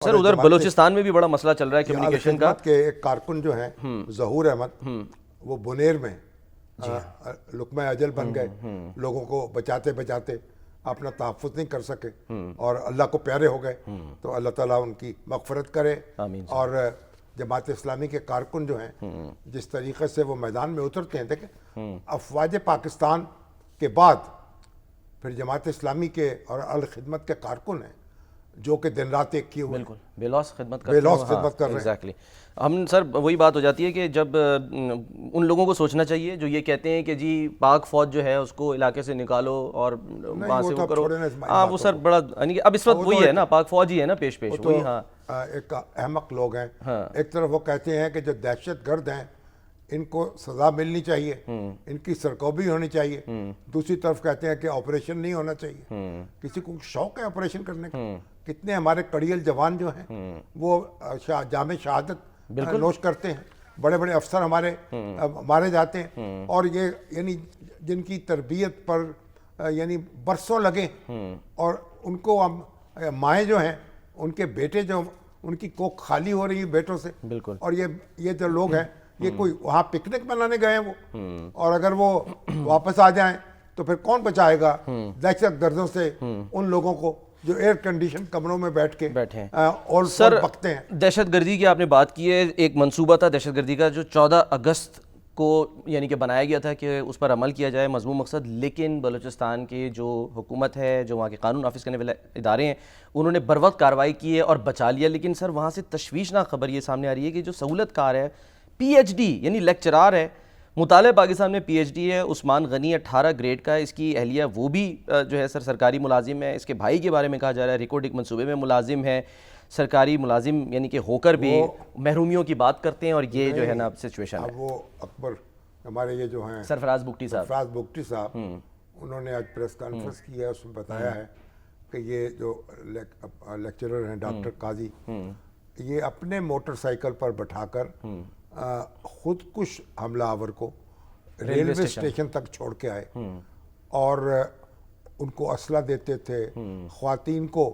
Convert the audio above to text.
سر ادھر بلوچستان میں بھی بڑا مسئلہ چل رہا ہے کمیونیکیشن کا کے ایک کارکن جو ہیں ظہور احمد، وہ بنیر میں لقمہ اجل بن گئے، لوگوں کو بچاتے بچاتے اپنا تحفظ نہیں کر سکے اور اللہ کو پیارے ہو گئے، تو اللہ تعالیٰ ان کی مغفرت کرے۔ اور جماعت اسلامی کے کارکن جو ہیں جس طریقے سے وہ میدان میں اترتے ہیں، دیکھیں افواج پاکستان کے بعد پھر جماعت اسلامی کے اور الخدمت کے کارکن ہیں جو کہ دن رات ایک کیے ہوئے، بالکل بے لوث خدمت بے لوث خدمت کر رہے ہیں۔ ایگزیکٹلی ہم سر وہی بات ہو جاتی ہے کہ جب ان لوگوں کو سوچنا چاہیے جو یہ کہتے ہیں کہ جی پاک فوج جو ہے اس کو علاقے سے نکالو اور وہاں سے وہ کرو، ہاں وہ سر بڑا یعنی کہ اب اس وقت وہی ہے نا، پاک فوج ہی ہے نا پیش وہی۔ ہاں ایک احمق لوگ ہیں، ایک طرف وہ کہتے ہیں کہ جو دہشت گرد ہیں ان کو سزا ملنی چاہیے، ان کی سرکوبی ہونی چاہیے، دوسری طرف کہتے ہیں کہ آپریشن نہیں ہونا چاہیے۔ کسی کو شوق ہے آپریشن کرنے کا؟ کتنے ہمارے کڑیل جوان جو ہیں وہ جام شہادت نوش کرتے ہیں، بڑے بڑے افسر ہمارے مارے جاتے ہیں، اور یہ یعنی جن کی تربیت پر یعنی برسوں لگے، اور ان کو مائیں جو ہیں ان کے بیٹے جو ان کی کوکھ خالی ہو رہی ہے بیٹوں سے، بالکل۔ اور یہ جو لوگ ہیں یہ کوئی وہاں پکنک منانے گئے ہیں وہ، اور اگر وہ واپس آ جائیں تو پھر کون بچائے گا دہشت گردوں سے ان لوگوں کو جو ایئر کنڈیشن کمروں میں بیٹھے اور بکتے ہیں۔ دہشت گردی کی آپ نے بات کی ہے، ایک منصوبہ تھا دہشت گردی کا جو 14 اگست کو یعنی کہ بنایا گیا تھا کہ اس پر عمل کیا جائے، مضمون مقصد، لیکن بلوچستان کی جو حکومت ہے، جو وہاں کے قانون نافذ کرنے والے ادارے ہیں، انہوں نے بروقت کارروائی کی ہے اور بچا لیا۔ لیکن سر وہاں سے تشویشناک خبر یہ سامنے آ رہی ہے کہ جو سہولت کار ہے، پی ایچ ڈی یعنی لیکچرار ہے، مطالعہ پاکستان میں پی ایچ ڈی ہے، عثمان غنی 18 گریڈ کا ہے، اس کی اہلیہ وہ بھی جو ہے سر سرکاری ملازم ہے، اس کے بھائی کے بارے میں کہا جا رہا ہے ریکارڈنگ منصوبے میں ملازم ہے، سرکاری ملازم یعنی کہ ہو کر بھی محرومیوں کی بات کرتے ہیں، اور یہ جو ہے نا سچویشن ہے۔ وہ اکبر ہمارے یہ جو ہیں سرفراز بگٹی صاحب، سرفراز بگٹی صاحب، انہوں نے آج پریس کانفرنس کی ہے، اس میں بتایا ہے کہ یہ جو لیکچرر ہیں ڈاکٹر قاضی، یہ اپنے موٹر سائیکل پر بٹھا کر خود کش حملہ آور کو ریلوے اسٹیشن تک چھوڑ کے آئے، اور ان کو اسلحہ دیتے تھے، خواتین کو